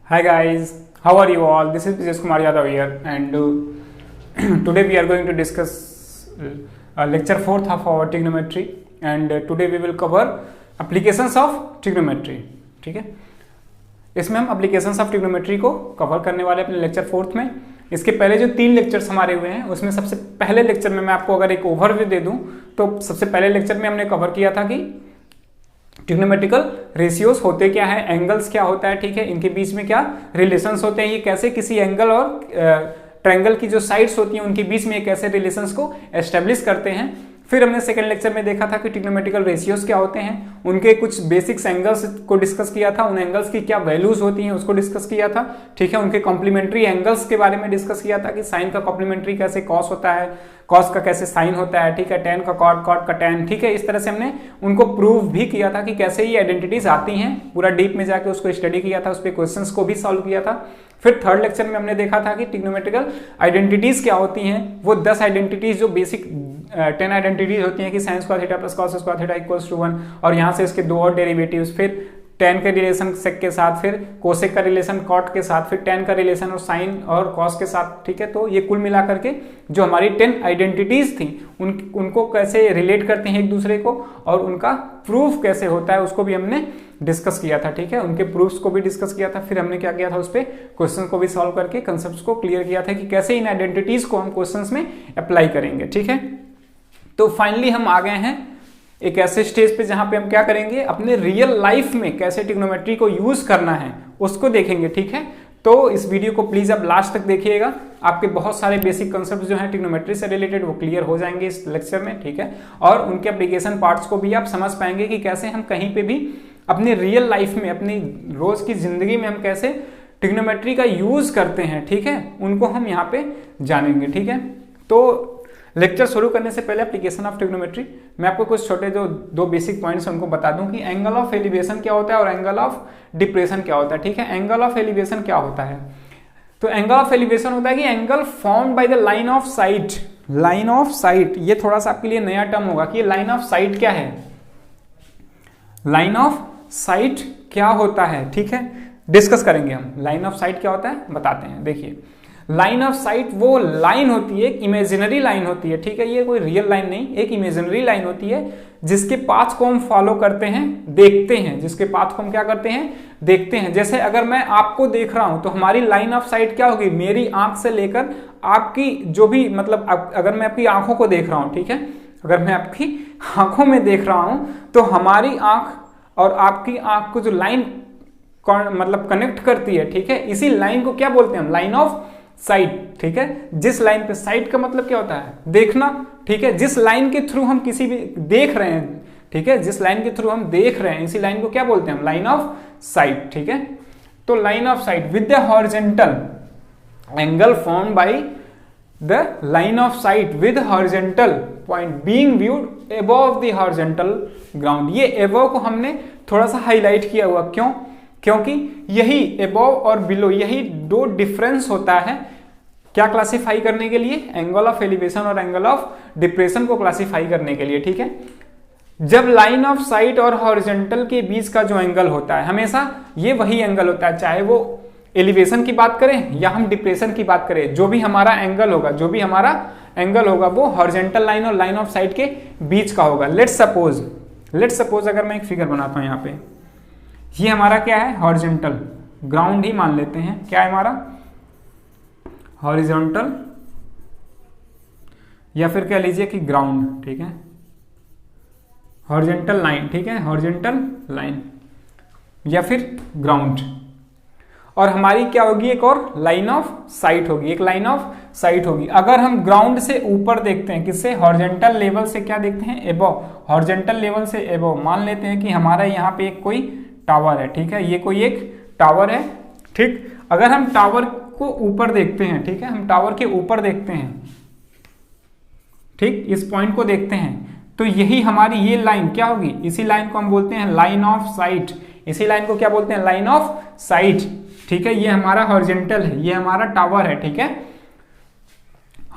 Hi guys, how are you all? This is Vijay Kumar Yadav here, and today we are going to discuss lecture 4th of our trigonometry, and today we will cover applications of trigonometry. ठीक है, इसमें हम applications of trigonometry को cover करने वाले अपने lecture 4th में। इसके पहले जो 3 लेक्चर्स हमारे हुए हैं उसमें सबसे पहले लेक्चर में मैं आपको अगर एक ओवरव्यू दे दूं तो सबसे पहले लेक्चर में हमने कवर किया था कि ट्रिग्नोमेट्रिकल रेशियोज होते क्या है, एंगल्स क्या होता है, ठीक है, इनके बीच में क्या रिलेशंस होते हैं, ये कैसे किसी एंगल और ट्रायंगल की जो साइड्स होती हैं उनके बीच में ये कैसे रिलेशंस को एस्टेब्लिश करते हैं। फिर हमने सेकंड लेक्चर में देखा था कि ट्रिग्नोमेट्रिकल रेशियोज क्या होते हैं, उनके कुछ बेसिक्स एंगल्स को डिस्कस किया था, उन एंगल्स की क्या वैल्यूज होती हैं उसको डिस्कस किया था, ठीक है, उनके कॉम्प्लीमेंट्री एंगल्स के बारे में डिस्कस किया था कि साइन का कॉम्प्लीमेंट्री कैसे कॉस होता है, कॉस का कैसे साइन होता है, ठीक है, टेन का कॉट, कॉट का टेन, ठीक है। इस तरह से हमने उनको प्रूव भी किया था कि कैसे ये आइडेंटिटीज आती हैं, पूरा डीप में जाके उसको स्टडी किया था, उस पर क्वेश्चंस को भी सॉल्व किया था। फिर थर्ड लेक्चर में हमने देखा था कि ट्रिग्नोमेट्रिकल आइडेंटिटीज क्या होती हैं, वो 10 आइडेंटिटीज जो बेसिक 10 आइडेंटिटीज होती हैं कि sine square theta plus cos square theta equals to 1, और यहाँ से इसके 2 और डेरिवेटिव्स, फिर टेन का रिलेशन सेक के साथ, फिर कोसेक का रिलेशन कॉट के साथ, फिर टेन का रिलेशन और साइन और कॉस के साथ, ठीक है। तो ये कुल मिला करके जो हमारी 10 आइडेंटिटीज थी उनको कैसे रिलेट करते हैं एक दूसरे को और उनका प्रूफ कैसे होता है उसको भी हमने डिस्कस किया था, ठीक है, उनके प्रूफ्स को भी डिस्कस किया था। फिर हमने क्या किया था, उस पर क्वेश्चन को भी सॉल्व करके कंसेप्ट्स को क्लियर किया था कि कैसे इन आइडेंटिटीज को हम क्वेश्चंस में अप्लाई करेंगे, ठीक है। तो फाइनली हम आ गए हैं एक ऐसे स्टेज पे जहां पे हम क्या करेंगे, अपने रियल लाइफ में कैसे ट्रिग्नोमेट्री को यूज करना है उसको देखेंगे, ठीक है। तो इस वीडियो को प्लीज आप लास्ट तक देखिएगा, आपके बहुत सारे बेसिक कंसेप्ट जो हैं ट्रिग्नोमेट्री से रिलेटेड वो क्लियर हो जाएंगे इस लेक्चर में, ठीक है, और उनके एप्लीकेशन पार्ट्स को भी आप समझ पाएंगे कि कैसे हम कहीं पे भी अपनी रियल लाइफ में, अपनी रोज की जिंदगी में हम कैसे ट्रिग्नोमेट्री का यूज करते हैं, ठीक है, उनको हम यहाँ पे जानेंगे, ठीक है। तो लेक्चर शुरू करने से पहले एप्लीकेशन ऑफ ट्रिग्नोमेट्री मैं आपको कुछ छोटे जो 2 बेसिक पॉइंट्स उनको बता दूं कि एंगल ऑफ एलिवेशन क्या होता है और एंगल ऑफ डिप्रेशन क्या होता है, ठीक है। एंगल ऑफ एलिवेशन क्या होता है, तो एंगल ऑफ एलिवेशन होता है कि angle formed by the line of site. Line of site ये थोड़ा सा आपके लिए नया टर्म होगा कि लाइन ऑफ साइट क्या है, लाइन ऑफ साइट क्या होता है, ठीक है, डिस्कस करेंगे हम। लाइन ऑफ साइट क्या होता है बताते हैं। देखिए, लाइन ऑफ साइट वो लाइन होती है, एक इमेजिनरी लाइन होती है, ठीक है, ये कोई रियल लाइन नहीं, एक इमेजिनरी लाइन होती है जिसके पाथ को हम फॉलो करते हैं, देखते हैं, जिसके पाथ को हम क्या करते हैं, देखते हैं। जैसे अगर मैं आपको देख रहा हूं तो हमारी लाइन ऑफ साइट क्या होगी, मेरी आंख से लेकर आपकी जो भी मतलब अगर मैं आपकी आंखों को देख रहा हूं, ठीक है, अगर मैं आपकी आंखों में देख रहा हूं तो हमारी आंख और आपकी आंख को जो लाइन मतलब कनेक्ट करती है, ठीक है, इसी लाइन को क्या बोलते हैं हम, लाइन ऑफ साइट, ठीक है। जिस लाइन पे, साइट का मतलब क्या होता है, देखना, ठीक है, जिस लाइन के थ्रू हम किसी भी देख रहे हैं, ठीक है, जिस लाइन के थ्रू हम देख रहे हैं इसी लाइन को क्या बोलते हैं हम, लाइन ऑफ साइट, ठीक है। तो line of site with the horizontal angle formed by the line of site with horizontal point being viewed above the horizontal ground. ये अबव को हमने थोड़ा सा हाईलाइट किया हुआ, क्यों, क्योंकि यही अबव और बिलो, यही 2 डिफरेंस होता है क्या क्लासिफाई करने के लिए, एंगल ऑफ एलिवेशन और एंगल ऑफ डिप्रेशन को क्लासिफाई करने के लिए, ठीक है। जब लाइन ऑफ साइट और हॉरिजॉन्टल के बीच का जो एंगल होता है हमेशा ये वही एंगल होता है, चाहे वो एलिवेशन की बात करें या हम डिप्रेशन की बात करें, जो भी हमारा एंगल होगा, जो भी हमारा एंगल होगा वो हॉरिजॉन्टल लाइन और लाइन ऑफ साइट के बीच का होगा। लेट्स सपोज अगर मैं एक फिगर बनाता हूं, यहाँ पे ये हमारा क्या है, हॉरिजॉन्टल ग्राउंड ही मान लेते हैं, क्या है हमारा हॉरिजॉन्टल, या फिर कह लीजिए कि ग्राउंड, ठीक है, हॉरिजॉन्टल लाइन, ठीक है, हॉरिजॉन्टल लाइन या फिर ग्राउंड, और हमारी क्या होगी, एक और लाइन ऑफ साइट होगी, एक लाइन ऑफ साइट होगी। अगर हम ग्राउंड से ऊपर देखते हैं, किससे, हॉरिजॉन्टल लेवल से क्या देखते हैं, एबव, हॉरिजॉन्टल लेवल से एबव, मान लेते हैं कि हमारा यहाँ पे एक कोई टावर है, ठीक है, ये कोई एक टावर है, ठीक। अगर हम टावर को ऊपर देखते हैं, ठीक है, हम टावर के ऊपर देखते हैं, ठीक, इस पॉइंट को देखते हैं, तो यही हमारी ये लाइन क्या होगी, इसी लाइन को हम बोलते हैं लाइन ऑफ साइट, इसी लाइन को क्या बोलते हैं, लाइन ऑफ साइट, ठीक है। ये हमारा हॉरिजॉन्टल है, ये हमारा टावर है, ठीक है,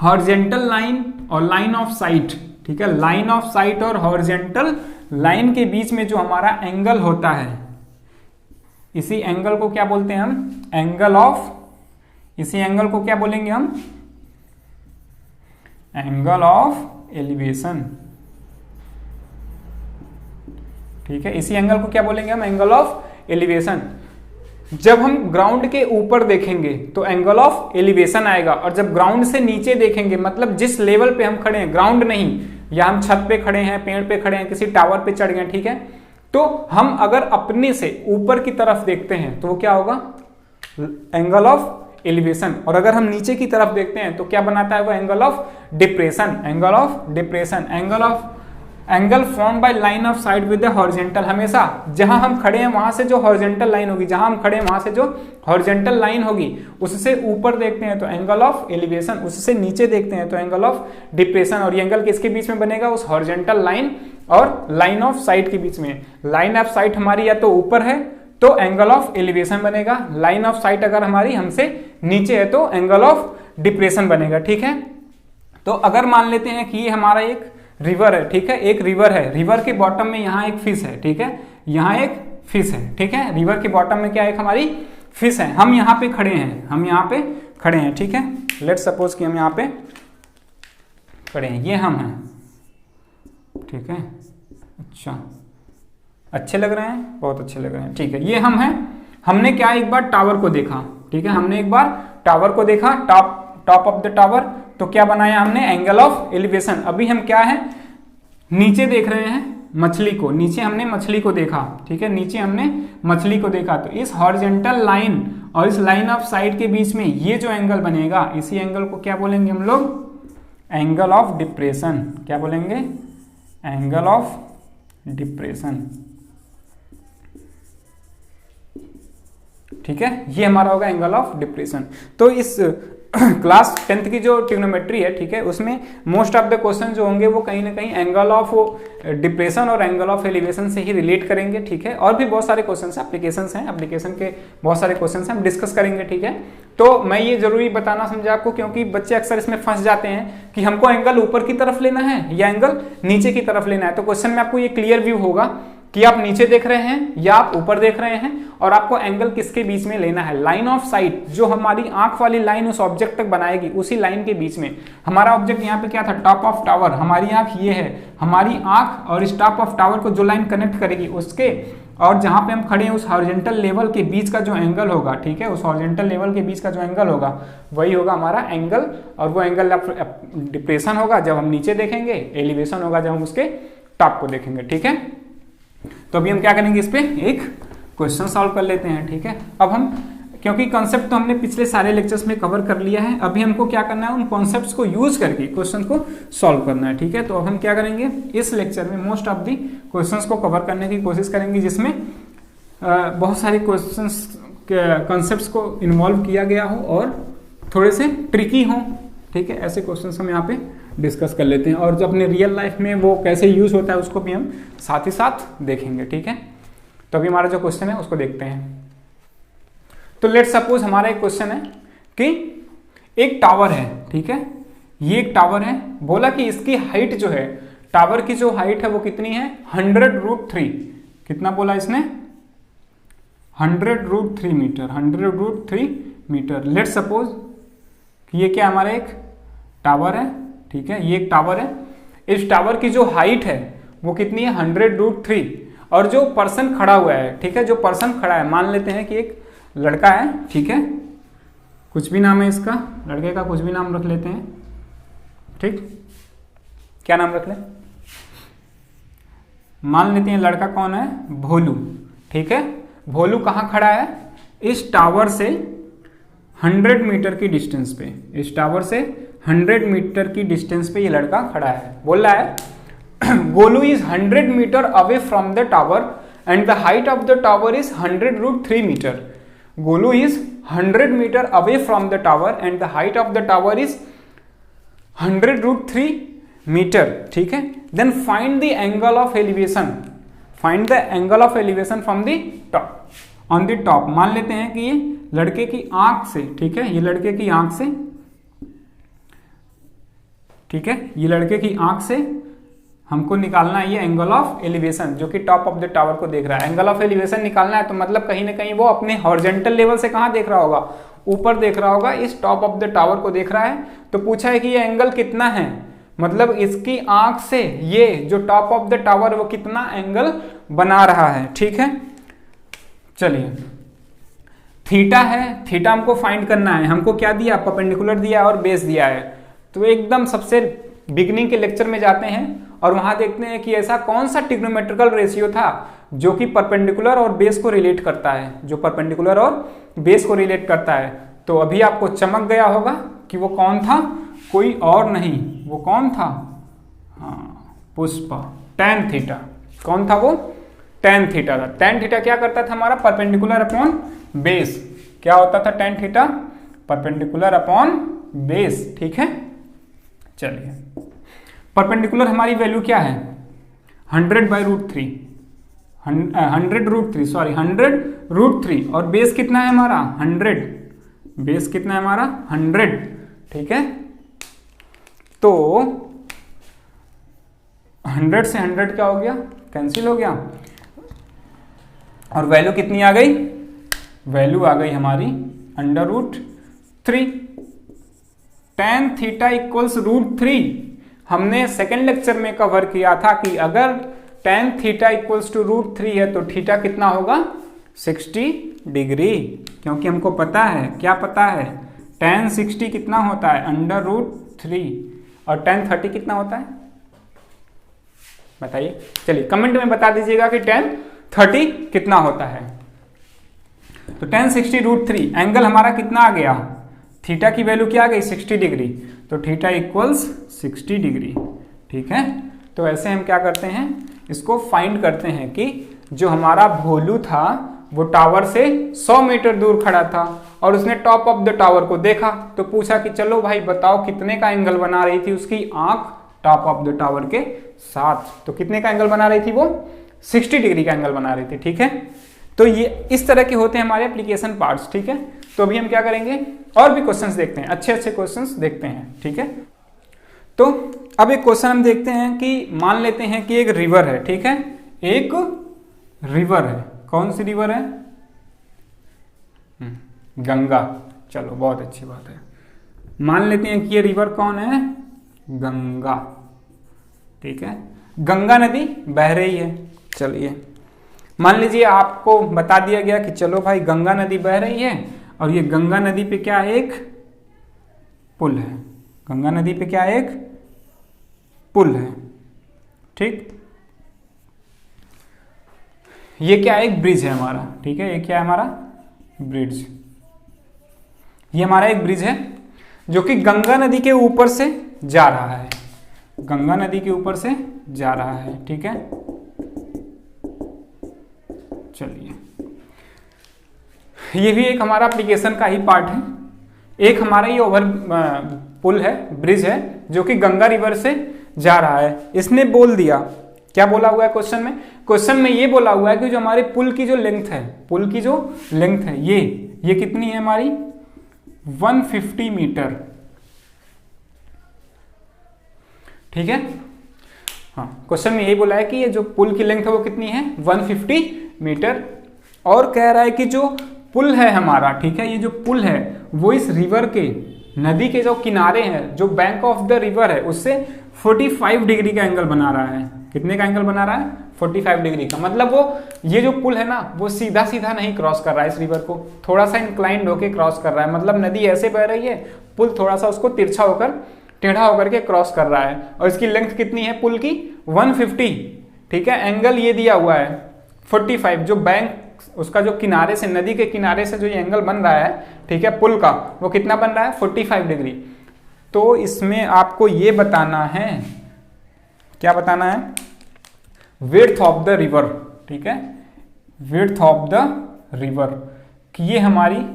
हॉरिजॉन्टल लाइन और लाइन ऑफ साइट, ठीक है, लाइन ऑफ साइट और हॉरिजॉन्टल लाइन के बीच में जो हमारा एंगल होता है इसी एंगल को क्या बोलते हैं हम, एंगल ऑफ, इसी एंगल को क्या बोलेंगे हम, एंगल ऑफ एलिवेशन। ठीक है, इसी एंगल को क्या बोलेंगे हम, एंगल ऑफ एलिवेशन। जब हम ग्राउंड के ऊपर देखेंगे तो एंगल ऑफ एलिवेशन आएगा, और जब ग्राउंड से नीचे देखेंगे, मतलब जिस लेवल पे हम खड़े हैं, ग्राउंड नहीं, या हम छत पे खड़े हैं, पेड़ पे खड़े हैं, किसी टावर पे चढ़ गए, ठीक है, तो हम अगर अपने से ऊपर की तरफ देखते हैं तो वो क्या होगा, एंगल ऑफ एलिवेशन। और अगर हम नीचे की तरफ देखते हैं तो क्या बनाता है वो, angle of depression. Angle of depression, angle form by line of side with the horizontal. हमेशा जहां हम खड़े हैं वहां से जो हॉरिजॉन्टल लाइन होगी, जहां हम खड़े हैं वहां से जो हॉरिजॉन्टल लाइन होगी, उससे ऊपर देखते हैं तो एंगल ऑफ एलिवेशन, उससे नीचे देखते हैं तो एंगल ऑफ डिप्रेशन। और ये एंगल किसके बीच में बनेगा, उस हॉरिजॉन्टल लाइन और लाइन ऑफ साइट के बीच में। लाइन ऑफ साइट हमारी या तो ऊपर है तो एंगल ऑफ एलिवेशन बनेगा, लाइन ऑफ साइट अगर हमारी हमसे नीचे है तो एंगल ऑफ डिप्रेशन बनेगा। ठीक है, तो अगर मान लेते हैं कि ये हमारा एक रिवर है, ठीक है, एक रिवर है, रिवर के बॉटम में यहाँ एक फिश है, ठीक है, यहाँ एक फिश है, ठीक है, रिवर के बॉटम में क्या एक हमारी फिश है, हम यहाँ पे खड़े हैं, हम यहाँ पे खड़े हैं, ठीक है, लेट सपोज कि हम यहाँ पे खड़े हैं, ये हम हैं, ठीक है, अच्छा, अच्छे लग रहे हैं, बहुत अच्छे लग रहे हैं, ठीक है, ये हम हैं। हमने क्या एक बार टावर को देखा, ठीक है, हमने एक बार टावर को देखा, टॉप ऑफ द टावर, तो क्या बनाया हमने, एंगल ऑफ एलिवेशन। अभी हम क्या है, नीचे देख रहे हैं मछली को, नीचे हमने मछली को देखा, ठीक है, नीचे हमने मछली को देखा, तो इस हॉरिजॉन्टल लाइन और इस लाइन ऑफ साइड के बीच में ये जो एंगल बनेगा, इसी एंगल को क्या बोलेंगे हम लोग, एंगल ऑफ डिप्रेशन। क्या बोलेंगे, एंगल ऑफ डिप्रेशन। ठीक है, ये हमारा होगा एंगल ऑफ डिप्रेशन। तो इस क्लास 10th की जो ट्रिग्नोमेट्री है, ठीक है, उसमें मोस्ट ऑफ द क्वेश्चन जो होंगे वो कहीं ना कहीं एंगल ऑफ डिप्रेशन और एंगल ऑफ एलिवेशन से ही रिलेट करेंगे। ठीक है, और भी बहुत सारे क्वेश्चन हैं, एप्लीकेशन के बहुत सारे क्वेश्चन हैं, हम डिस्कस करेंगे। ठीक है, तो मैं ये जरूरी बताना समझा आपको, क्योंकि बच्चे अक्सर इसमें फंस जाते हैं कि हमको एंगल ऊपर की तरफ लेना है या एंगल नीचे की तरफ लेना है। तो क्वेश्चन में आपको ये क्लियर व्यू होगा कि आप नीचे देख रहे हैं या आप ऊपर देख रहे हैं, और आपको एंगल किसके बीच में लेना है, लाइन ऑफ साइट, जो हमारी आंख वाली लाइन उस ऑब्जेक्ट तक बनाएगी, उसी लाइन के बीच में। हमारा ऑब्जेक्ट यहाँ पे क्या था, टॉप ऑफ टावर, हमारी आंख ये है, हमारी आंख और इस टॉप ऑफ टावर को जो लाइन कनेक्ट करेगी उसके और जहां पे हम खड़े हैं उस हॉरिजॉन्टल लेवल के बीच का जो एंगल होगा, ठीक है, उस हॉरिजॉन्टल लेवल के बीच का जो एंगल होगा वही होगा हमारा एंगल, और वो एंगल डिप्रेशन होगा जब हम नीचे देखेंगे, एलिवेशन होगा जब हम उसके टॉप को देखेंगे। ठीक है, तो अभी हम क्या करेंगे, इस पे एक क्वेश्चन सॉल्व कर लेते हैं। ठीक है, अब हम, क्योंकि कॉन्सेप्ट तो हमने पिछले सारे लेक्चर्स में कवर कर लिया है, अभी हमको क्या करना है, उन कॉन्सेप्ट्स को यूज करके क्वेश्चन को सॉल्व करना है। ठीक है, तो अब हम क्या करेंगे, इस लेक्चर में मोस्ट ऑफ दी क्वेश्चंस को कवर करने की कोशिश करेंगे, जिसमें बहुत सारे क्वेश्चंस कॉन्सेप्ट्स को इन्वॉल्व किया गया हो और थोड़े से ट्रिकी हो। ठीक है, ऐसे क्वेश्चंस हम यहाँ पे डिस्कस कर लेते हैं, और जो अपने रियल लाइफ में वो कैसे यूज होता है उसको भी हम साथ ही साथ देखेंगे। ठीक है, तो अभी हमारा जो क्वेश्चन है उसको देखते हैं। तो लेट सपोज हमारा एक क्वेश्चन है कि एक टावर है, ठीक है, ये एक टावर है, बोला कि इसकी हाइट जो है, टावर की जो हाइट है वो कितनी है, 100√3। कितना बोला इसने, 100√3 मीटर, 100√3 मीटर। लेट सपोज कि ये क्या हमारा एक टावर है, ठीक है, ये एक टावर है, इस टावर की जो हाइट है वो कितनी है, 100√3, और जो पर्सन खड़ा हुआ है, ठीक है, जो पर्सन खड़ा है, मान लेते हैं कि एक लड़का है, ठीक है, कुछ भी नाम है इसका, लड़के का कुछ भी नाम रख लेते हैं। ठीक, क्या नाम रख लें, मान लेते हैं लड़का कौन है, भोलू। ठीक है, भोलू कहाँ खड़ा है, इस टावर से 100 मीटर की डिस्टेंस पे, इस टावर से 100 मीटर की डिस्टेंस पे ये लड़का खड़ा है। बोल रहा है Golu is 100 metre away from the tower and the height of the tower is 100√3 metre. Golu is 100 metre away from the tower and the height of the tower is 100√3 metre. ठीक है, then find the angle of elevation, find the angle of elevation from the top, on the top. मान लेते हैं कि ये लड़के की आंख से, ठीक है, ये लड़के की आंख से, ठीक है, ये लड़के की आंख से हमको निकालना है ये एंगल ऑफ एलिवेशन जो कि टॉप ऑफ द टावर को देख रहा है। एंगल ऑफ एलिवेशन निकालना है तो मतलब कहीं ना कहीं वो अपने हॉरिजॉन्टल लेवल से कहाँ देख रहा होगा, ऊपर देख रहा होगा, इस टॉप ऑफ द टावर को देख रहा है। तो पूछा है कि ये एंगल कितना है, मतलब इसकी आंख से ये जो टॉप ऑफ द टावर वो कितना एंगल बना रहा है। ठीक है, चलिए थीटा है, थीटा हमको फाइंड करना है। हमको क्या दिया, परपेंडिकुलर दिया है और बेस दिया है। तो एकदम सबसे बिगिनिंग के लेक्चर में जाते हैं और वहां देखते हैं कि ऐसा कौन सा ट्रिग्नोमेट्रिकल रेशियो था जो कि परपेंडिकुलर और बेस को रिलेट करता है, जो परपेंडिकुलर और बेस को रिलेट करता है। तो अभी आपको चमक गया होगा कि वो कौन था, कोई और नहीं, वो कौन था, हाँ पुष्पा, tan थीटा। कौन था वो, tan थीटा था। tan थीटा क्या करता था हमारा, परपेंडिकुलर अपॉन बेस। क्या होता था tan theta, perpendicular upon base. ठीक है, चलिए परपेंडिकुलर हमारी वैल्यू क्या है, 100/√3, 100√3 और बेस कितना है हमारा 100, बेस कितना है हमारा 100। ठीक है, तो 100 से 100 क्या हो गया, कैंसिल हो गया और वैल्यू कितनी आ गई, वैल्यू आ गई हमारी √3। tan थीटा इक्वल्स √3 हमने सेकेंड लेक्चर में कवर किया था कि अगर tan थीटा इक्वल्स टू √3 है तो थीटा कितना होगा 60 डिग्री, क्योंकि हमको पता है, क्या पता है, tan 60 कितना होता है √3 और tan 30 कितना होता है, बताइए। चलिए कमेंट में बता दीजिएगा कि tan 30 कितना होता है। तो tan 60 √3 एंगल हमारा कितना आ गया, थीटा की वैल्यू क्या आ गई 60 डिग्री, तो थीटा इक्वल्स 60 डिग्री। ठीक है, तो ऐसे हम क्या करते हैं, इसको फाइंड करते हैं कि जो हमारा भोलू था वो टावर से 100 मीटर दूर खड़ा था और उसने टॉप ऑफ द टावर को देखा। तो पूछा कि चलो भाई बताओ कितने का एंगल बना रही थी उसकी आंख टॉप ऑफ द टावर के साथ। तो कितने का एंगल बना रही थी वो, 60 डिग्री का एंगल बना रही थी। ठीक है, तो ये इस तरह के होते हैं हमारे एप्लीकेशन पार्ट्स। ठीक है, तो अभी हम क्या करेंगे, और भी क्वेश्चंस देखते हैं, अच्छे अच्छे क्वेश्चंस देखते हैं। ठीक है, तो अब एक क्वेश्चन हम देखते हैं कि मान लेते हैं कि एक रिवर है। ठीक है, एक रिवर है, कौन सी रिवर है, गंगा। चलो बहुत अच्छी बात है, मान लेते हैं कि ये रिवर कौन है, गंगा। ठीक है, गंगा नदी बह रही है। चलिए मान लीजिए आपको बता दिया गया कि चलो भाई गंगा नदी बह रही है और ये गंगा नदी पे क्या एक पुल है, गंगा नदी पे क्या एक पुल है। ठीक, ये क्या एक ब्रिज है हमारा। ठीक है, ये क्या है हमारा ब्रिज, ये हमारा एक ब्रिज है जो कि गंगा नदी के ऊपर से जा रहा है, गंगा नदी के ऊपर से जा रहा है। ठीक है, चलिए ये भी एक हमारा एप्लीकेशन का ही पार्ट है। एक हमारा ये ओवर पुल है, ब्रिज है जो कि गंगा रिवर से जा रहा है। इसने बोल दिया, क्या बोला हुआ है क्वेश्चन में, क्वेश्चन में ये बोला हुआ है कि जो हमारे पुल की जो लेंथ है, पुल की जो लेंथ है ये कितनी है हमारी 150 मीटर। ठीक है, हाँ क्वेश्चन में यही बोला है कि ये जो पुल की लेंथ है वो कितनी है 150 मीटर और कह रहा है कि जो पुल है हमारा, ठीक है, ये जो पुल है वो इस रिवर के, नदी के जो किनारे हैं, जो बैंक ऑफ द रिवर है उससे 45 डिग्री का एंगल बना रहा है। कितने का एंगल बना रहा है 45 डिग्री का। मतलब वो ये जो पुल है ना वो सीधा सीधा नहीं क्रॉस कर रहा है इस रिवर को, थोड़ा सा इंक्लाइंड होकर क्रॉस कर रहा है। मतलब नदी ऐसे बह रही है, पुल थोड़ा सा उसको तिरछा होकर, टेढ़ा होकर के क्रॉस कर रहा है। और इसकी लेंथ कितनी है पुल की 150। ठीक है, एंगल ये दिया हुआ है 45, जो बैंक उसका जो किनारे से, नदी के किनारे से जो ये एंगल बन रहा है, ठीक है, पुल का, वो कितना बन रहा है 45 डिग्री। तो इसमें आपको ये बताना है, क्या बताना है, विड्थ ऑफ द रिवर। ठीक है, विड्थ ऑफ द रिवर कि ये हमारी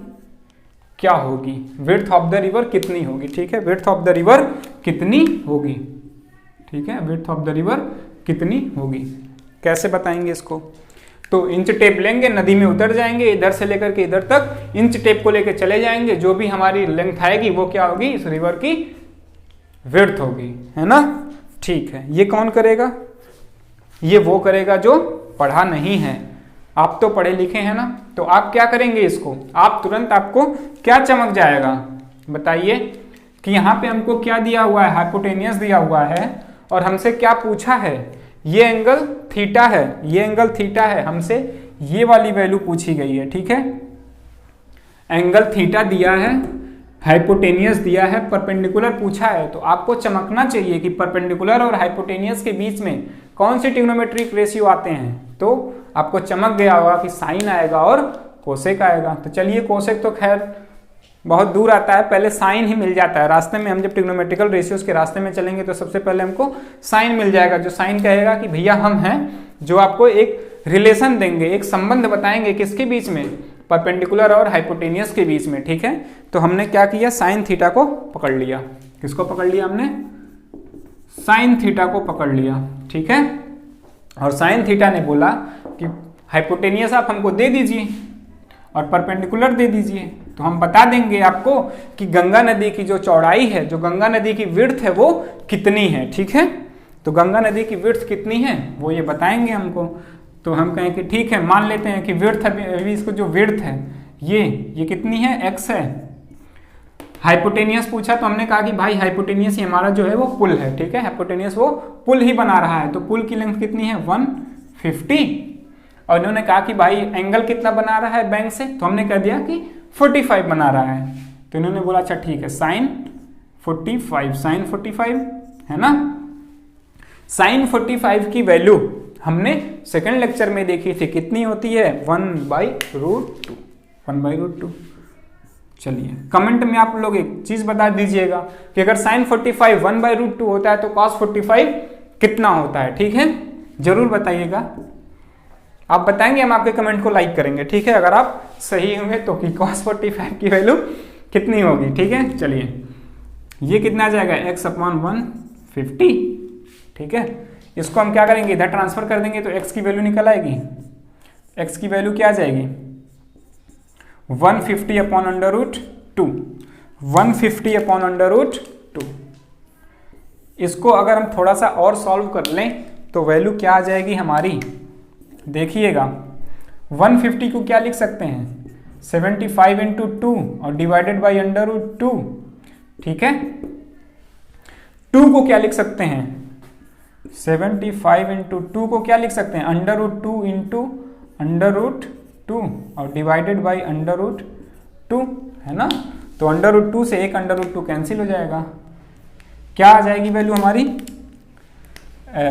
क्या होगी, विड्थ ऑफ द रिवर कितनी होगी। ठीक है, विड्थ ऑफ द रिवर कितनी होगी। ठीक है, विड्थ ऑफ द रिवर कितनी होगी, कैसे बताएंगे इसको। तो इंच टेप लेंगे, नदी में उतर जाएंगे, इधर से लेकर के इधर तक इंच टेप को लेकर चले जाएंगे, जो भी हमारी लेंथ आएगी वो क्या होगी, इस रिवर की विड्थ होगी, है ना। ठीक है, ये कौन करेगा? ये वो करेगा जो पढ़ा नहीं है। आप तो पढ़े लिखे हैं ना, तो आप क्या करेंगे इसको, आप तुरंत, आपको क्या चमक जाएगा बताइए कि यहाँ पे हमको क्या दिया हुआ है, हाइपोटेनियस दिया हुआ है और हमसे क्या पूछा है, ये एंगल थीटा है, ये एंगल थीटा है, हमसे ये वाली वैल्यू पूछी गई है। ठीक है, एंगल थीटा दिया है, हाइपोटेनियस दिया है, परपेंडिकुलर पूछा है, तो आपको चमकना चाहिए कि परपेंडिकुलर और हाइपोटेनियस के बीच में कौन से ट्रिग्नोमेट्रिक रेशियो आते हैं। तो आपको चमक गया होगा कि साइन आएगा और कोसेक आएगा। तो चलिए, कोसेक तो खैर बहुत दूर आता है, पहले साइन ही मिल जाता है रास्ते में। हम जब ट्रिग्नोमेट्रिकल रेशियोज के रास्ते में चलेंगे तो सबसे पहले हमको साइन मिल जाएगा, जो साइन कहेगा कि भैया हम हैं, जो आपको एक रिलेशन देंगे, एक संबंध बताएंगे किसके बीच में, परपेंडिकुलर और हाइपोटेनियस के बीच में। ठीक है, तो हमने क्या किया, साइन थीटा को पकड़ लिया। किसको पकड़ लिया हमने? साइन थीटा को पकड़ लिया। ठीक है, और साइन थीटा ने बोला कि हाइपोटेनियस आप हमको दे दीजिए और परपेंडिकुलर दे दीजिए, तो हम बता देंगे आपको कि गंगा नदी की जो चौड़ाई है, जो गंगा नदी की विड्थ है वो कितनी है। ठीक है, तो गंगा नदी की विड्थ कितनी है वो ये बताएंगे हमको। तो हम कहें कि ठीक है, मान लेते हैं कि विड्थ, अभी इसको जो विड्थ है ये कितनी है, x है। हाइपोटेनियस पूछा तो हमने कहा कि भाई हाइपोटेनियस ही हमारा जो है वो पुल है। ठीक है, हाइपोटेनियस वो पुल ही बना रहा है, तो पुल की लेंथ कितनी है, 150। और इन्होंने कहा कि भाई एंगल कितना बना रहा है बैंक से, तो हमने कह दिया कि 45 बना रहा है। तो इन्होंने बोला अच्छा ठीक है, साइन 45 है ना। साइन 45 की वैल्यू हमने सेकंड लेक्चर में देखी थी, कितनी होती है, 1/√2। चलिए, कमेंट में आप लोग एक चीज बता दीजिएगा कि अगर साइन 45 1/√2 होता है तो cos 45 कितना होता है। ठीक है, जरूर बताइएगा, आप बताएंगे, हम आपके कमेंट को लाइक करेंगे। ठीक है, अगर आप सही होंगे तो कि cos 45 की वैल्यू कितनी होगी। ठीक है, चलिए, ये कितना आ जाएगा, x/150। ठीक है, इसको हम क्या करेंगे, इधर ट्रांसफर कर देंगे तो x की वैल्यू निकल आएगी। x की वैल्यू क्या आ जाएगी, 150/√2। 150/√2। इसको अगर हम थोड़ा सा और सॉल्व कर लें तो वैल्यू क्या आ जाएगी हमारी, देखिएगा। 150 को क्या लिख सकते हैं, 75 × 2 और डिवाइडेड बाई √2। ठीक है, 2 को क्या लिख सकते हैं, 75 × 2 को क्या लिख सकते हैं, √2 × √2 और डिवाइडेड बाई √2 है ना। तो √2 से एक √2 कैंसिल हो जाएगा, क्या आ जाएगी वैल्यू हमारी,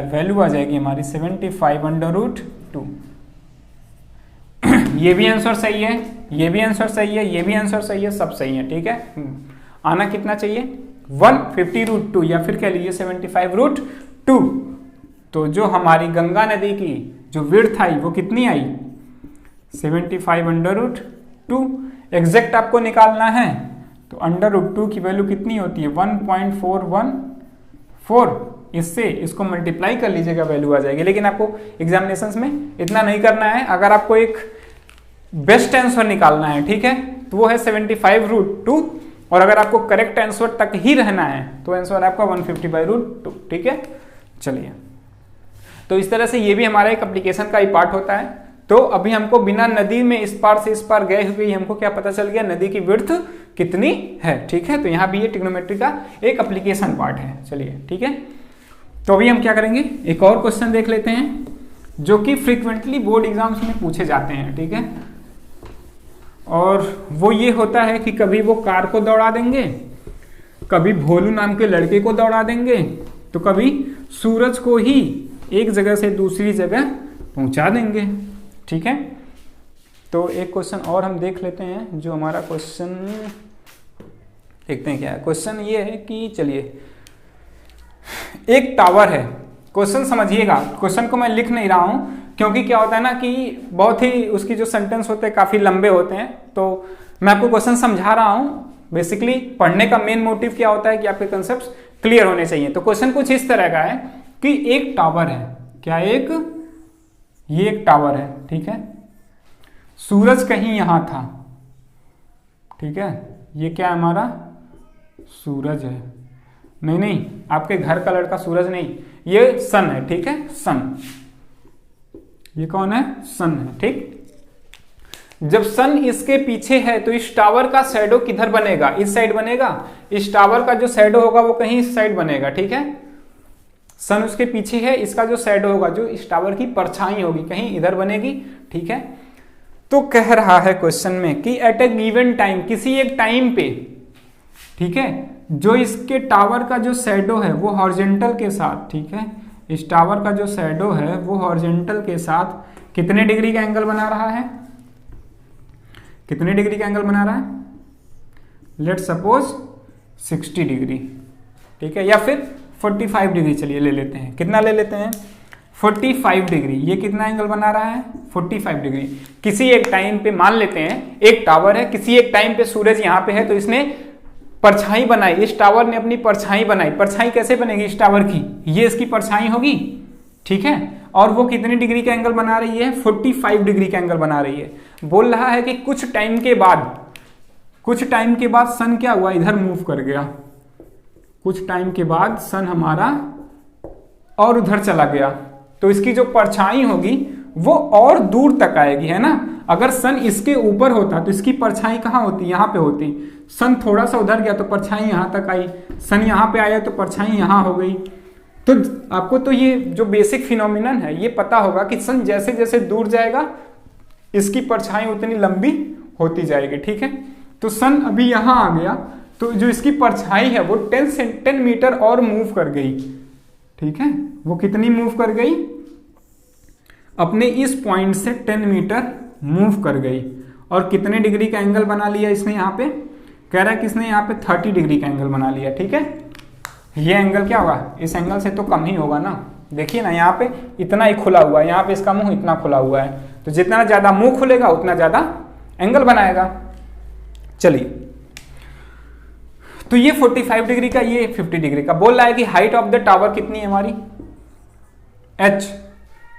वैल्यू आ जाएगी हमारी 75/√2। ये भी आंसर सही है, ये भी आंसर सही है, ये भी आंसर सही है, सब सही है। ठीक है, आना कितना चाहिए, 150√2 या फिर कह लीजिए 75√2। तो जो हमारी गंगा नदी की जो विड्थ आई वो कितनी आई, 75/√2। एग्जैक्ट आपको निकालना है तो √2 की वैल्यू कितनी होती है, 1.414। इससे इसको मल्टीप्लाई कर लीजिएगा, वैल्यू आ जाएगी। लेकिन आपको एग्जामिनेशंस में इतना नहीं करना है, अगर आपको एक बेस्ट आंसर निकालना है, ठीक है, तो वो है 75√2। और अगर आपको करेक्ट आंसर तक ही रहना है तो आंसर आपका 150/√2। ठीक है, चलिए, तो इस तरह से ये भी हमारा एक एप्लीकेशन का ही पार्ट होता है। तो अभी हमको बिना नदी में इस पार से इस पार गए हुए हमको क्या पता चल गया, नदी की विड्थ कितनी है। ठीक है, तो यहाँ भी ये ट्रिग्नोमेट्री का एक एप्लीकेशन पार्ट है। चलिए, ठीक है, तो अभी हम क्या करेंगे, एक और क्वेश्चन देख लेते हैं जो कि फ्रीक्वेंटली बोर्ड एग्जाम्स में पूछे जाते हैं। ठीक है, और वो ये होता है कि कभी वो कार को दौड़ा देंगे, कभी भोलू नाम के लड़के को दौड़ा देंगे, तो कभी सूरज को ही एक जगह से दूसरी जगह पहुंचा देंगे। ठीक है, तो एक क्वेश्चन और हम देख लेते हैं, जो हमारा क्वेश्चन देखते हैं क्या है। क्वेश्चन ये है कि चलिए, एक टावर है, क्वेश्चन समझिएगा, क्वेश्चन को मैं लिख नहीं रहा हूं क्योंकि क्या होता है ना कि बहुत ही उसकी जो सेंटेंस होते हैं काफी लंबे होते हैं, तो मैं आपको क्वेश्चन समझा रहा हूं। बेसिकली पढ़ने का मेन मोटिव क्या होता है कि आपके कंसेप्ट क्लियर होने चाहिए। तो क्वेश्चन कुछ इस तरह का है कि एक टावर है, क्या ये एक टावर है, ठीक है, सूरज कहीं यहां था, ठीक है, ये क्या हमारा सूरज है, नहीं नहीं, आपके घर का लड़का सूरज नहीं, ये सन है, ठीक है, सन। ये कौन है? सन है, ठीक। जब सन इसके पीछे है तो इस टावर का शैडो किधर बनेगा? इस साइड बनेगा। इस टावर का जो शैडो होगा वो कहीं इस साइड बनेगा, ठीक है। सन उसके पीछे है, इसका जो शैडो होगा, जो इस टावर की परछाई होगी, कहीं इधर बनेगी, ठीक है। तो कह रहा है क्वेश्चन में कि एट ए गिवन टाइम, किसी एक टाइम पे, ठीक है, जो इसके टावर का जो शैडो है वो हॉरिजॉन्टल के साथ, ठीक है, इस टावर का जो शैडो है वो हॉरिजॉन्टल के साथ कितने डिग्री का एंगल बना रहा है? कितने डिग्री का एंगल बना रहा है? लेट सपोज 60 डिग्री, ठीक है, या फिर 45 डिग्री, चलिए ले लेते हैं। कितना ले लेते हैं? 45 डिग्री। ये कितना एंगल बना रहा है? 45 डिग्री। किसी एक टाइम पे मान लेते हैं एक टावर है, किसी एक टाइम पे सूरज यहाँ पे है तो इसने परछाई बनाई, इस टावर ने अपनी परछाई बनाई। परछाई कैसे बनेगी इस टावर की? ये इसकी परछाई होगी, ठीक है, और वो कितने डिग्री का एंगल बना रही है? 45 डिग्री का एंगल बना रही है। बोल रहा है कि कुछ टाइम के बाद सन क्या हुआ? इधर मूव कर गया। कुछ टाइम के बाद सन हमारा और उधर चला गया, तो इसकी जो परछाई होगी वो और दूर तक आएगी, है ना। अगर सन इसके ऊपर होता तो इसकी परछाई कहाँ होती? यहाँ पे होती। सन थोड़ा सा उधर गया तो परछाई यहाँ तक आई, सन यहाँ पे आया तो परछाई यहाँ हो गई। तो आपको तो ये जो बेसिक फिनोमिनन है ये पता होगा कि सन जैसे जैसे दूर जाएगा इसकी परछाई उतनी लंबी होती जाएगी, ठीक है। तो सन अभी यहाँ आ गया तो जो इसकी परछाई है वो 10 मीटर और मूव कर गई, ठीक है। वो कितनी मूव कर गई? अपने इस पॉइंट से 10 मीटर मूव कर गई। और कितने डिग्री का एंगल बना लिया इसने? यहाँ पे कह रहा है कि इसने यहाँ पे 30 डिग्री का एंगल बना लिया, ठीक है। ये एंगल क्या होगा? इस एंगल से तो कम ही होगा ना। देखिए ना, यहाँ पे इतना ही खुला हुआ है, यहाँ पे इसका मुंह इतना खुला हुआ है, तो जितना ज्यादा मुंह खुलेगा उतना ज्यादा एंगल बनाएगा। चलिए, तो ये 45 डिग्री का, ये 50 डिग्री का। बोल रहा है कि हाइट ऑफ द टावर कितनी है हमारी? h।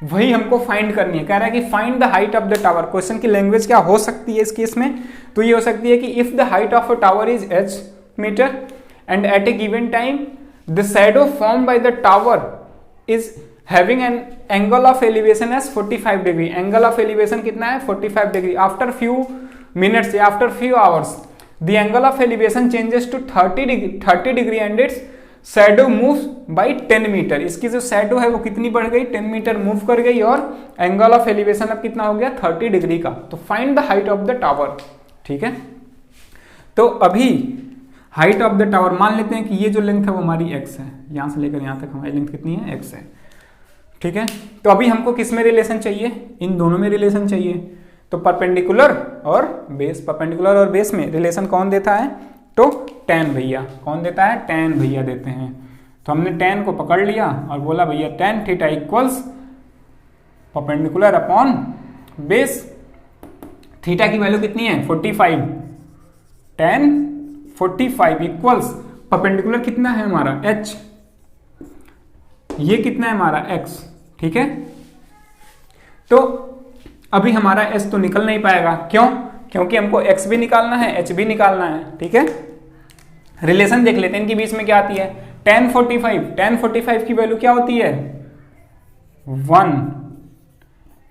वही हमको फाइंड करनी है। कह रहा है कि find the height of the tower. Question की लैंग्वेज क्या हो सकती है इस केस में? तो ये हो सकती है कि if the height of a tower is h metre and at a given time the shadow form by the tower is having an angle of elevation as 45 degree. Angle of elevation कितना है? 45 degree. After few minutes या after few hours the angle of elevation changes to 30 degree and its shadow moves by 10 metre. इसकी जो shadow है वो कितनी बढ़ गई? 10 मीटर मूव कर गई और एंगल ऑफ एलिवेशन अब कितना हो गया? 30 डिग्री का। तो find the height of the tower, ठीक है। तो अभी हाइट ऑफ द टावर मान लेते हैं कि ये जो लेंथ है वो हमारी x है, यहां से लेकर यहां तक हमारी लेंथ कितनी है? x है, ठीक है। तो अभी हमको किस में रिलेशन चाहिए? इन दोनों में रिलेशन चाहिए। तो परपेंडिकुलर और बेस, परपेंडिकुलर और बेस में रिलेशन कौन देता है? तो tan भैया। कौन देता है? tan भैया देते हैं। तो हमने tan को पकड़ लिया और बोला भैया tan theta equals perpendicular upon base. Theta की वैल्यू कितनी है? 45। tan 45 इक्वल्स परपेंडिकुलर कितना है हमारा? h। ये कितना है हमारा? x, ठीक है। तो अभी हमारा s तो निकल नहीं पाएगा। क्यों? क्योंकि हमको x भी निकालना है, h भी निकालना है, ठीक है। रिलेशन देख लेते हैं इनके बीच में क्या आती है। tan 45 की वैल्यू क्या होती है? 1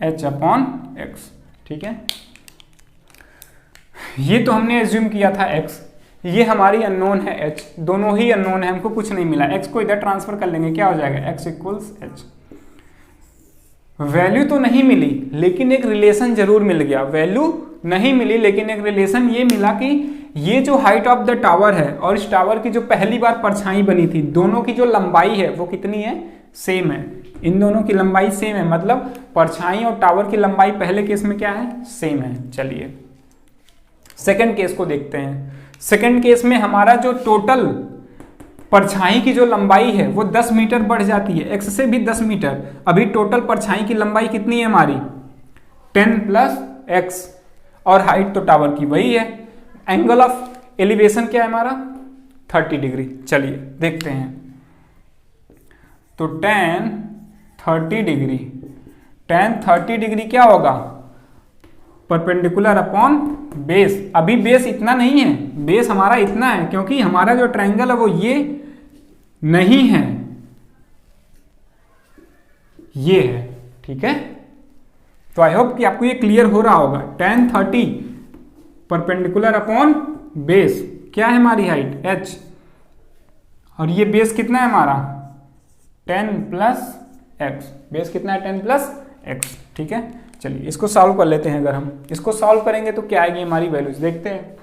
h अपॉन x, ठीक है। ये तो हमने एज्यूम किया था x, ये हमारी अननोन है h, दोनों ही अननोन है, हमको कुछ नहीं मिला। x को इधर ट्रांसफर कर लेंगे, क्या हो जाएगा? x equals h। वैल्यू तो नहीं मिली लेकिन एक रिलेशन जरूर मिल गया। वैल्यू नहीं मिली लेकिन एक रिलेशन ये मिला कि ये जो हाइट ऑफ द टावर है और इस टावर की जो पहली बार परछाई बनी थी, दोनों की जो लंबाई है वो कितनी है? सेम है। इन दोनों की लंबाई सेम है, मतलब परछाई और टावर की लंबाई पहले केस में क्या है? सेम है। चलिए सेकंड केस को देखते हैं। सेकंड केस में हमारा जो टोटल परछाई की जो लंबाई है वो 10 मीटर बढ़ जाती है, x से भी 10 मीटर। अभी टोटल परछाई की लंबाई कितनी है हमारी? 10 प्लस x, और हाइट तो टावर की वही है। एंगल ऑफ एलिवेशन क्या है हमारा? 30 डिग्री। चलिए देखते हैं। तो tan 30 डिग्री, tan 30 डिग्री क्या होगा? Perpendicular upon base. अभी बेस इतना नहीं है, बेस हमारा इतना है क्योंकि हमारा जो ट्रायंगल है वो ये नहीं है, ये है, ठीक है। तो आई होप कि आपको ये क्लियर हो रहा होगा। tan 30 परपेंडिकुलर अपॉन बेस, क्या है हमारी हाइट h, और ये बेस कितना है हमारा 10 प्लस एक्स, बेस कितना है 10 प्लस एक्स, ठीक है। चलिए इसको सॉल्व कर लेते हैं। अगर हम इसको सॉल्व करेंगे तो क्या आएगी हमारी वैल्यूज, देखते हैं।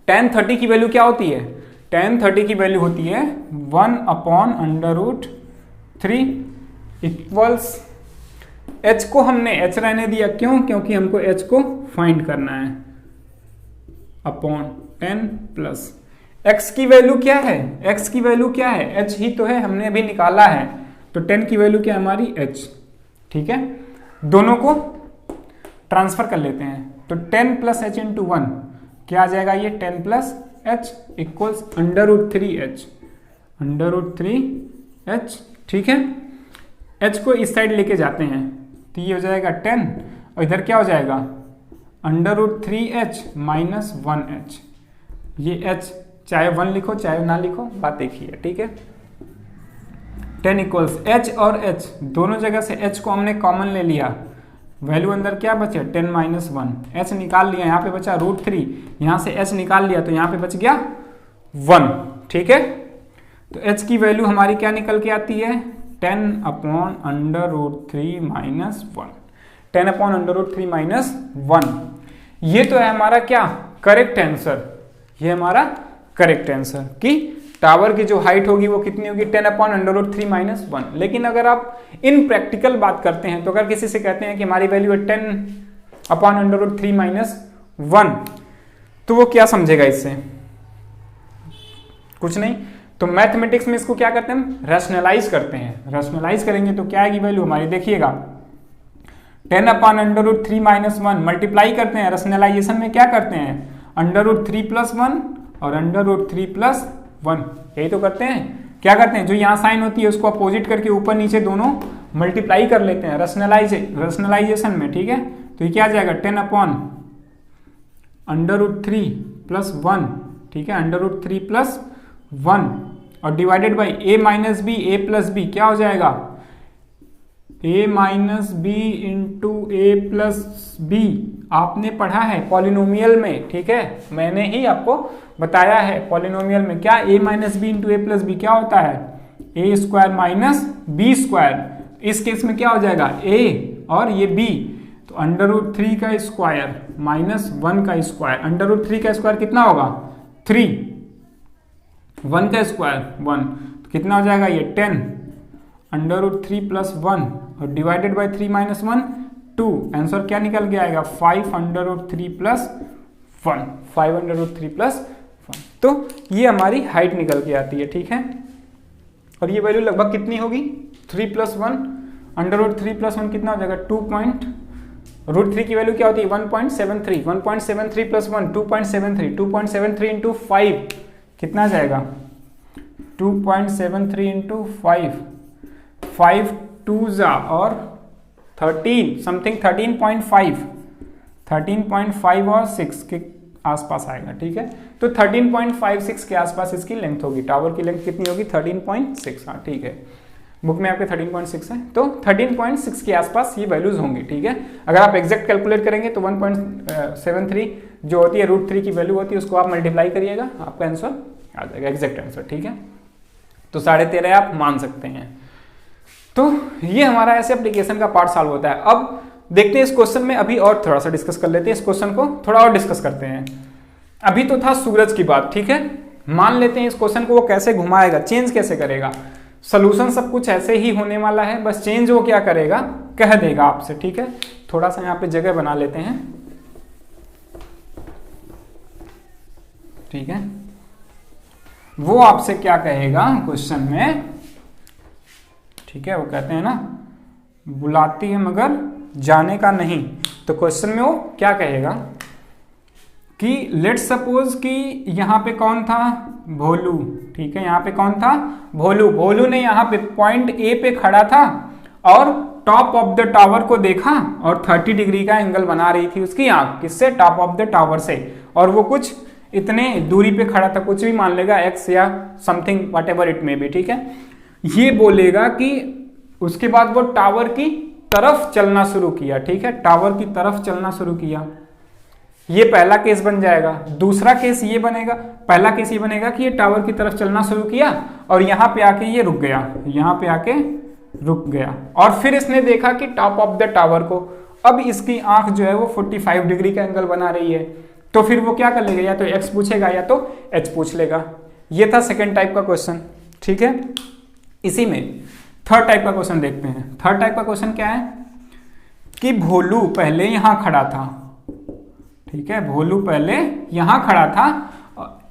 tan 30 की वैल्यू क्या होती है, tan 30 की वैल्यू होती है 1 upon under root 3 equals, h को हमने h रहने दिया, क्यों, क्योंकि हमको h को फाइंड करना है, अपॉन 10 प्लस x की वैल्यू क्या है, x की वैल्यू क्या है, h ही तो है, हमने अभी निकाला है, तो 10 की वैल्यू क्या है हमारी h, ठीक है। दोनों को ट्रांसफर कर लेते हैं, तो 10 प्लस h इंटू 1 क्या आ जाएगा, ये 10 plus h equals under root 3h, under root 3h, ठीक है। h को इस साइड लेके जाते हैं तो ये हो जाएगा 10, और इधर क्या हो जाएगा under root 3h minus 1h, ये h चाहे 1 लिखो चाहे ना लिखो, बात एक ही है, ठीक है। 10 इक्वल्स h और h दोनों जगह से h को हमने कॉमन ले लिया, वैल्यू अंदर क्या बचे 10 माइनस 1, h निकाल लिया, यहाँ पे बचा रूट 3, यहाँ से h निकाल लिया तो यहाँ पे बच गया 1, ठीक है। तो h की वैल्यू हमारी क्या निकल के आती है 10 upon under root 3 minus 1, 10 upon under root 3 minus 1, ये तो है हमारा क्या करेक्ट आंसर, ये हमारा करेक्ट आंसर कि टावर की जो हाइट होगी वो कितनी होगी 10 अपॉन अंडर रूट 3 माइनस 1। लेकिन अगर आप इन प्रैक्टिकल बात करते हैं तो अगर किसी से कहते हैं कि हमारी वैल्यू है 10 अपॉन अंडर रूट 3 माइनस 1, तो वो क्या समझेगा इससे, कुछ नहीं। तो मैथमेटिक्स में इसको क्या करते हैं हम रैशनलाइज करते हैं, रैशनलाइज करेंगे तो क्या आएगी वैल्यू हमारी, देखिएगा 10 upon under root 3 minus 1 multiply करते हैं, रैशनलाइजेशन में क्या करते हैं अंडर रूट 3 प्लस 1 और अंडर रूट 3 प्लस 1, यही तो करते हैं। क्या करते हैं जो यहाँ साइन होती है उसको अपोजिट करके ऊपर नीचे दोनों मल्टीप्लाई कर लेते हैं रैशनलाइजेशन में, ठीक है। तो ये क्या आ जाएगा 10 अपॉन अंडर रूट 3 प्लस 1, ठीक है, अंडर रूट 3 प्लस 1 और divided by a minus b, a plus b क्या हो जाएगा a minus b into a plus b, आपने पढ़ा है पॉलिनोमियल में, ठीक है, मैंने ही आपको बताया है पॉलिनोमियल में क्या a minus b into a plus b क्या होता है a square minus b square, इस केस में क्या हो जाएगा a और ये b, तो अंडर रूट 3 का स्क्वायर माइनस 1 का स्क्वायर, अंडर रूट 3 का स्क्वायर कितना होगा 3, 1 का स्क्वायर 1, तो कितना हो जाएगा ये 10 अंडर रूट 3 प्लस 1 और डिवाइडेड बाई 3 माइनस 1 2, आंसर क्या निकल के आएगा 5 under root 3 plus 1, 5 under root 3 plus 1, तो ये हमारी हाइट निकल के आती है, ठीक है। और ये वैल्यू लगभग कितनी होगी 3 प्लस 1 अंडर रूट 3 प्लस 1 कितना हो जाएगा 2 पॉइंट, रूट 3 की वैल्यू क्या होती है 1.73, 1.73 प्लस 1 2.73, 2.73 इंटू 5 कितना जाएगा 2.73 इंटू 5 2 जा और 13 समथिंग 13.5 और 6 के आसपास आएगा, ठीक है। तो 13.56 के आसपास इसकी लेंथ होगी, टावर की लेंथ कितनी होगी 13.6, हाँ ठीक है, बुक में आपके 13.6 है, तो 13.6 के आसपास ये वैल्यूज होंगी, ठीक है। अगर आप एग्जैक्ट कैलकुलेट करेंगे तो 1.73 जो होती है रूट 3 की वैल्यू होती है उसको आप मल्टीप्लाई करिएगा, आपका आंसर आ जाएगा एग्जैक्ट आंसर, ठीक है। तो 13.5 आप मान सकते हैं। तो ये हमारा ऐसे एप्लीकेशन का पार्ट सॉल्व होता है। अब देखते हैं इस क्वेश्चन में, अभी और थोड़ा सा डिस्कस कर लेते हैं, इस क्वेश्चन को थोड़ा और डिस्कस करते हैं। अभी तो था सूरज की बात, ठीक है, मान लेते हैं इस क्वेश्चन को वो कैसे घुमाएगा, चेंज कैसे करेगा। सोल्यूशन सब कुछ ऐसे ही होने वाला है, बस चेंज वो क्या करेगा कह देगा आपसे, ठीक है। थोड़ा सा यहाँ पे जगह बना लेते हैं, ठीक है। वो आपसे क्या कहेगा क्वेश्चन में, ठीक है, वो कहते हैं ना बुलाती है मगर जाने का नहीं, तो क्वेश्चन में वो क्या कहेगा कि लेट सपोज कि यहाँ पे कौन था भोलू, ठीक है, यहाँ पे कौन था भोलू, भोलू ने यहाँ पे पॉइंट ए पे खड़ा था और टॉप ऑफ द टावर को देखा और 30 डिग्री का एंगल बना रही थी उसकी आंख, किससे टॉप ऑफ द टावर से, और वो कुछ इतने दूरी पे खड़ा था, कुछ भी मान लेगा x या something what ever it may be, ठीक है। ये बोलेगा कि उसके बाद वो टावर की तरफ चलना शुरू किया, ठीक है, टावर की तरफ चलना शुरू किया। ये पहला केस बन जाएगा। दूसरा केस ये बनेगा, पहला केस ये बनेगा कि ये टावर की तरफ चलना शुरू किया और यहां पे आके ये रुक गया, यहां पे आके रुक गया और फिर इसने देखा कि टॉप ऑफ द टावर को, अब इसकी आंख जो है वो 45 डिग्री का एंगल बना रही है, तो फिर वो क्या कर लेगा, या तो x पूछेगा या तो h पूछ लेगा। ये था सेकेंड टाइप का क्वेश्चन, ठीक है। इसी में थर्ड टाइप का क्वेश्चन देखते हैं। थर्ड टाइप का क्वेश्चन क्या है कि भोलू पहले यहां खड़ा था, ठीक है, भोलू पहले यहां खड़ा था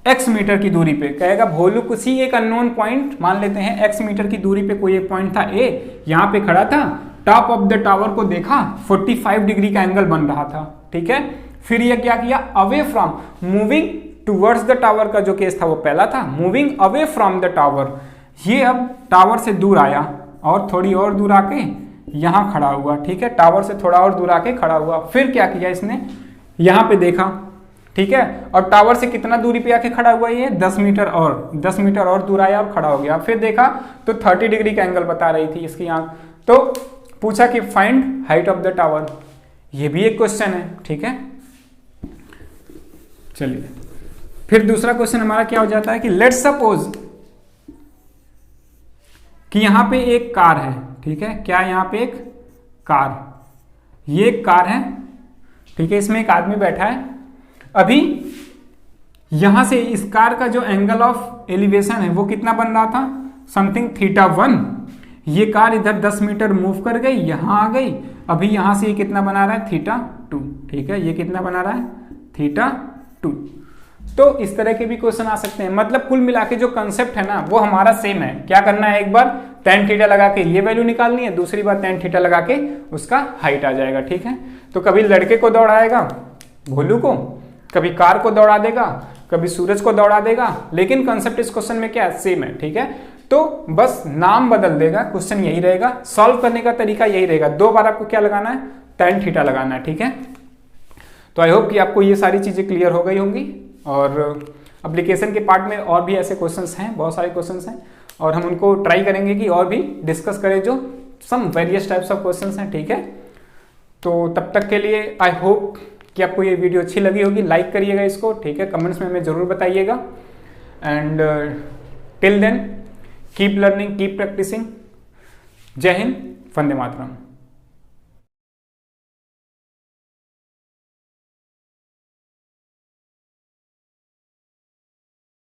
x मीटर की दूरी पे। कहेगा भोलू किसी एक अननोन पॉइंट, मान लेते हैं x मीटर की दूरी पे कोई एक पॉइंट था a, यहां पे खड़ा था, टॉप ऑफ द टावर को देखा, 45 डिग्री का एंगल बन रहा था, ठीक है। फिर ये क्या किया, away from, moving towards the tower का जो केस था वो पहला था, moving away from the tower, ये अब टावर से दूर आया और थोड़ी और दूर आके यहां खड़ा हुआ, ठीक है, टावर से थोड़ा और दूर आके खड़ा हुआ। फिर क्या किया इसने, यहां पे देखा, ठीक है, और टावर से कितना दूरी पे आके खड़ा हुआ, ये 10 मीटर और दूर आया और खड़ा हो गया। फिर देखा तो 30 डिग्री का एंगल बता रही थी इसकी आंख, तो पूछा कि find height of the tower, ये भी एक क्वेश्चन है, ठीक है। चलिए फिर दूसरा क्वेश्चन हमारा क्या हो जाता है कि लेट्स सपोज कि यहां पे एक कार है, ठीक है, क्या यहां पे एक कार, ये एक कार है, ठीक है, इसमें एक आदमी बैठा है। अभी यहां से इस कार का जो एंगल ऑफ एलिवेशन है वो कितना बन रहा था, समथिंग θ1। ये कार इधर 10 मीटर मूव कर गई, यहां आ गई, अभी यहां से ये कितना बना रहा है, θ2, ठीक है, ये कितना बना रहा है, θ2। तो इस तरह के भी क्वेश्चन आ सकते हैं। मतलब कुल मिला के जो कंसेप्ट है ना वो हमारा सेम है। क्या करना है, एक बार tan थीटा लगा के ये वैल्यू निकालनी है, दूसरी बार tan थीटा लगा के उसका हाइट आ जाएगा, ठीक है। तो कभी लड़के को दौड़ाएगा भोलू को, कभी कार को दौड़ा देगा, कभी सूरज को दौड़ा देगा, लेकिन कंसेप्ट इस क्वेश्चन में क्या है, सेम है, ठीक है। तो बस नाम बदल देगा, क्वेश्चन यही रहेगा, सॉल्व करने का तरीका यही रहेगा। 2 बार आपको क्या लगाना है, tan थीटा लगाना है, ठीक है। तो आई होप कि आपको ये सारी चीजें क्लियर हो गई होंगी। और एप्लीकेशन के पार्ट में और भी ऐसे क्वेश्चंस हैं, बहुत सारे क्वेश्चंस हैं, और हम उनको ट्राई करेंगे कि और भी डिस्कस करें जो सम वेरियस टाइप्स ऑफ क्वेश्चंस हैं, ठीक है। तो तब तक के लिए आई होप कि आपको ये वीडियो अच्छी लगी होगी। लाइक करिएगा इसको, ठीक है, कमेंट्स में हमें जरूर बताइएगा। And till then keep learning, keep practising. जय हिंद, वंदे मातरम।